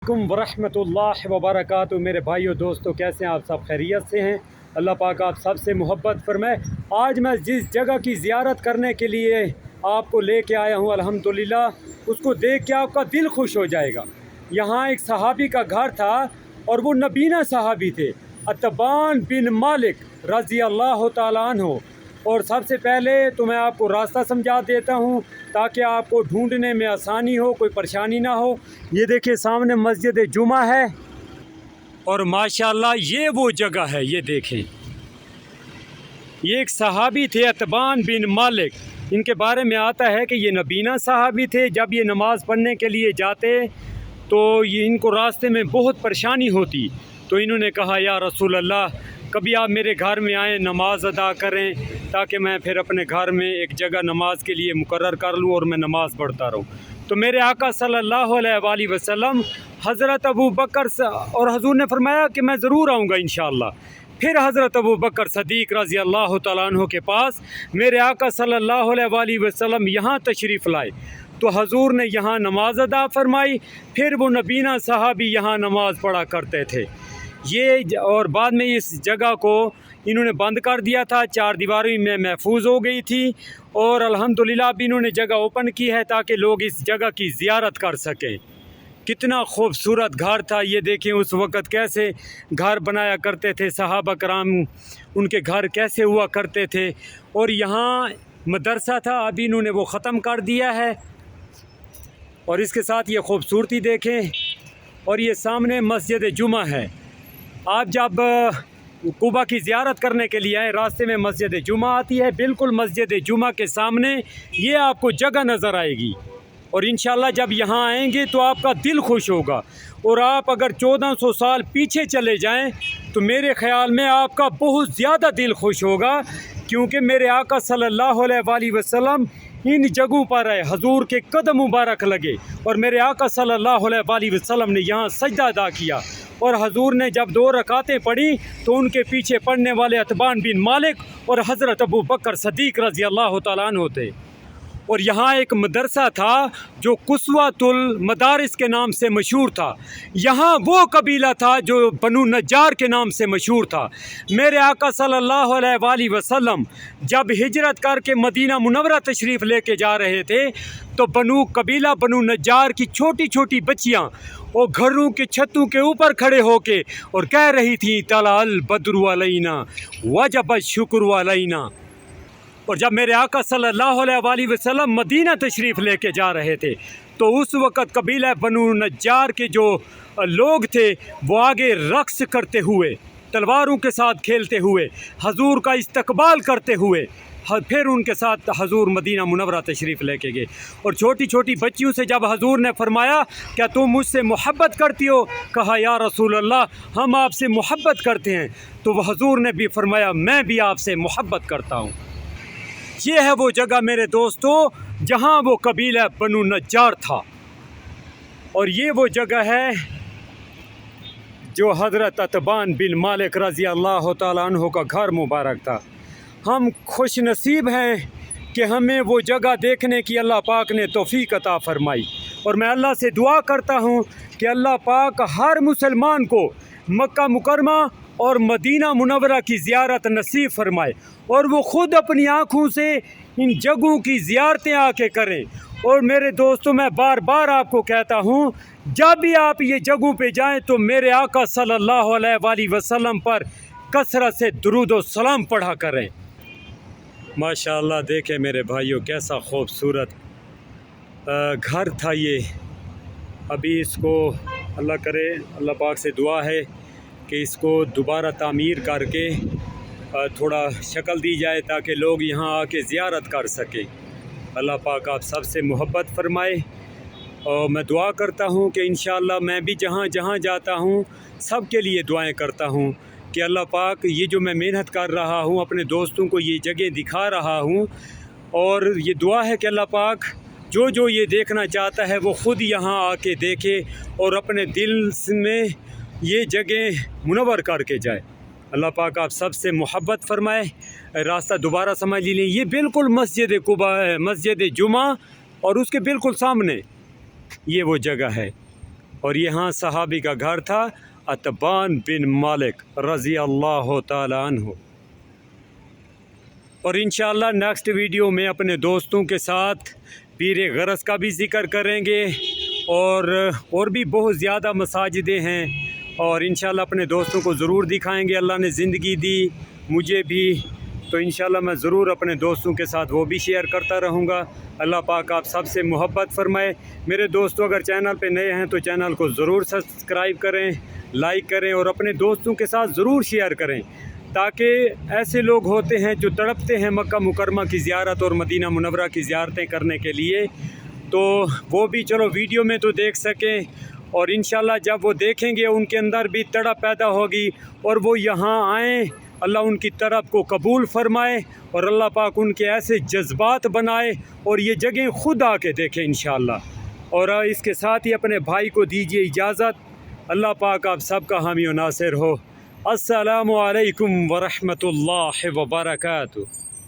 वरहमतुल्लाहि वबरकातुहू। मेरे भाइयों दोस्तों, कैसे हैं आप सब? खैरियत से हैं? अल्लाह पाक आप सब से मोहब्बत फरमाए। आज मैं जिस जगह की ज़ियारत करने के लिए आपको लेके आया हूँ, अल्हम्दुलिल्लाह, उसको देख के आपका दिल खुश हो जाएगा। यहाँ एक सहाबी का घर था और वो नबीना सहाबी थे, अतबान बिन मालिक रज़ी अल्लाह तआला अन्हु। और सबसे पहले तो मैं आपको रास्ता समझा देता हूँ ताकि आपको ढूंढने में आसानी हो, कोई परेशानी ना हो। ये देखिए सामने मस्जिद जुमा है और माशाल्लाह ये वो जगह है। ये देखें, ये एक सहाबी थे अतबान बिन मालिक। इनके बारे में आता है कि ये नबीना सहाबी थे। जब ये नमाज़ पढ़ने के लिए जाते तो ये इनको रास्ते में बहुत परेशानी होती, तो इन्होंने कहा या रसूल अल्लाह, कभी आप मेरे घर में आएँ, नमाज अदा करें ताकि मैं फिर अपने घर में एक जगह नमाज के लिए मुकर्रर कर लूँ और मैं नमाज़ पढ़ता रहूँ। तो मेरे आका सल्लल्लाहु अलैहि वसल्लम हज़रत अबू बकर और हुज़ूर ने फरमाया कि मैं ज़रूर आऊँगा इंशाअल्लाह। फिर हज़रत अबू बकर सदीक़ रज़ी अल्लाह तआला अन्हु के पास मेरे आका सल्लल्लाहु अलैहि वसल्लम यहाँ तशरीफ़ लाए, तो हुज़ूर ने यहाँ नमाज अदा फरमाई। फिर वो नबीना सहाबी यहाँ नमाज़ पढ़ा करते थे। ये और बाद में इस जगह को इन्होंने बंद कर दिया था, चार दीवारी में महफूज हो गई थी। और अल्हम्दुलिल्लाह अभी इन्होंने जगह ओपन की है ताकि लोग इस जगह की ज़ियारत कर सकें। कितना खूबसूरत घर था। ये देखें उस वक़्त कैसे घर बनाया करते थे सहाबा कराम, उनके घर कैसे हुआ करते थे। और यहाँ मदरसा था, अभी इन्होंने वो ख़त्म कर दिया है। और इसके साथ ये खूबसूरती देखें। और ये सामने मस्जिद जुमा है। आप जब कुबा की ज़ियारत करने के लिए आए, रास्ते में मस्जिद जुमा आती है, बिल्कुल मस्जिद जुमा के सामने ये आपको जगह नज़र आएगी। और इंशाल्लाह जब यहाँ आएंगे तो आपका दिल खुश होगा। और आप अगर 1400 साल पीछे चले जाएं तो मेरे ख़्याल में आपका बहुत ज़्यादा दिल खुश होगा, क्योंकि मेरे आका सल्लल्लाहु अलैहि वसल्लम इन जगहों पर आए, हजूर के कदम मुबारक लगे और मेरे आका सल्लल्लाहु अलैहि वसल्लम ने यहाँ सजदा अदा किया। और हजूर ने जब 2 रकातें पढ़ी तो उनके पीछे पढ़ने वाले अतबान बिन मालिक और हज़रत अबू बकर सदीक़ रज़ी अल्लाह तआला अन्हु थे। और यहाँ एक मदरसा था जो कुस्वतुल मदारिस के नाम से मशहूर था। यहाँ वो कबीला था जो बनु नज्जार के नाम से मशहूर था। मेरे आका सल्लल्लाहु अलैहि वसल्लम जब हिजरत करके मदीना मुनव्वरा तशरीफ़ लेके जा रहे थे तो कबीला बनु नज्जार की छोटी छोटी बच्चियाँ वो घरों के छतों के ऊपर खड़े होके और कह रही थी तलाल बद्रु अलैना वजब शुक्र अलैना। और जब मेरे आका सल्लल्लाहु अलैहि वसल्लम मदीना तशरीफ़ लेके जा रहे थे तो उस वक़्त कबीला बनु नज्जार के जो लोग थे वो आगे रक्स करते हुए, तलवारों के साथ खेलते हुए, हजूर का इस्तकबाल करते हुए फिर उनके साथ हजूर मदीना मुनव्वरा तशरीफ़ लेके गए। और छोटी छोटी बच्चियों से जब हजूर ने फरमाया क्या तुम मुझसे मोहब्बत करती हो, कहा या रसूल अल्लाह हम आपसे मोहब्बत करते हैं। तो वह हजूर ने भी फरमाया मैं भी आपसे मोहब्बत करता हूँ। ये है वो जगह मेरे दोस्तों जहाँ वो कबीला बनु नज्जार था। और ये वो जगह है जो हज़रत अतबान बिन मालिक रज़ी अल्लाह तआला अन्हु का घर मुबारक था। हम खुश नसीब हैं कि हमें वो जगह देखने की अल्लाह पाक ने तौफीक अता फरमाई। और मैं अल्लाह से दुआ करता हूँ कि अल्लाह पाक हर मुसलमान को मक्का मुकरमा और मदीना मुनव्वरा की ज़ियारत नसीब फरमाए और वो ख़ुद अपनी आँखों से इन जगहों की ज़ियारतें आके करें। और मेरे दोस्तों मैं बार बार आपको कहता हूँ जब भी आप ये जगहों पे जाएं तो मेरे आका सल्लल्लाहु अलैहि वसल्लम पर कसरत से दुरूद और सलाम पढ़ा करें। माशाअल्लाह देखें मेरे भाइयों कैसा खूबसूरत घर था ये। अभी इसको अल्लाह करे, अल्लाह पाक से दुआ है कि इसको दोबारा तामीर करके थोड़ा शक्ल दी जाए ताकि लोग यहाँ आके ज़ियारत कर सकें। अल्लाह पाक आप सब से मोहब्बत फरमाए। और मैं दुआ करता हूँ कि इंशाअल्लाह मैं भी जहाँ जहाँ जाता हूँ सब के लिए दुआएं करता हूँ कि अल्लाह पाक ये जो मैं मेहनत कर रहा हूँ, अपने दोस्तों को ये जगह दिखा रहा हूँ, और ये दुआ है कि अल्लाह पाक जो जो ये देखना चाहता है वो ख़ुद यहाँ आके देखे और अपने दिल में ये जगह मुनव्वर करके जाए। अल्लाह पाक आप सब से मोहब्बत फरमाए। रास्ता दोबारा समझ लीजिए, ये बिल्कुल मस्जिद कुबा है, मस्जिद जुमा, और उसके बिल्कुल सामने ये वो जगह है। اور یہاں صحابی کا گھر تھا اتبان بن مالک رضی اللہ تعالیٰ عنہ۔ اور انشاءاللہ نیکسٹ ویڈیو میں اپنے دوستوں کے ساتھ پیر غرض کا بھی ذکر کریں گے، اور بھی بہت زیادہ مساجدیں ہیں، اور انشاءاللہ اپنے دوستوں کو ضرور دکھائیں گے۔ اللہ نے زندگی دی مجھے بھی، تو انشاءاللہ میں ضرور اپنے دوستوں کے ساتھ وہ بھی شیئر کرتا رہوں گا۔ اللہ پاک آپ سب سے محبت فرمائے۔ میرے دوستوں اگر چینل پہ نئے ہیں تو چینل کو ضرور سبسکرائب کریں، لائک کریں، اور اپنے دوستوں کے ساتھ ضرور شیئر کریں، تاکہ ایسے لوگ ہوتے ہیں جو تڑپتے ہیں مکہ مکرمہ کی زیارت اور مدینہ منورہ کی زیارتیں کرنے کے لیے، تو وہ بھی چلو ویڈیو میں تو دیکھ سکیں، اور انشاءاللہ جب وہ دیکھیں گے ان کے اندر بھی تڑپ پیدا ہوگی، اور وہ یہاں آئیں، اللہ ان کی طرف کو قبول فرمائے، اور اللہ پاک ان کے ایسے جذبات بنائے، اور یہ جگہیں خود آ کے دیکھیں انشاءاللہ۔ اور اس کے ساتھ ہی اپنے بھائی کو دیجیے اجازت۔ اللہ پاک آپ سب کا حامی و ناصر ہو۔ السلام علیکم ورحمۃ اللہ وبرکاتہ۔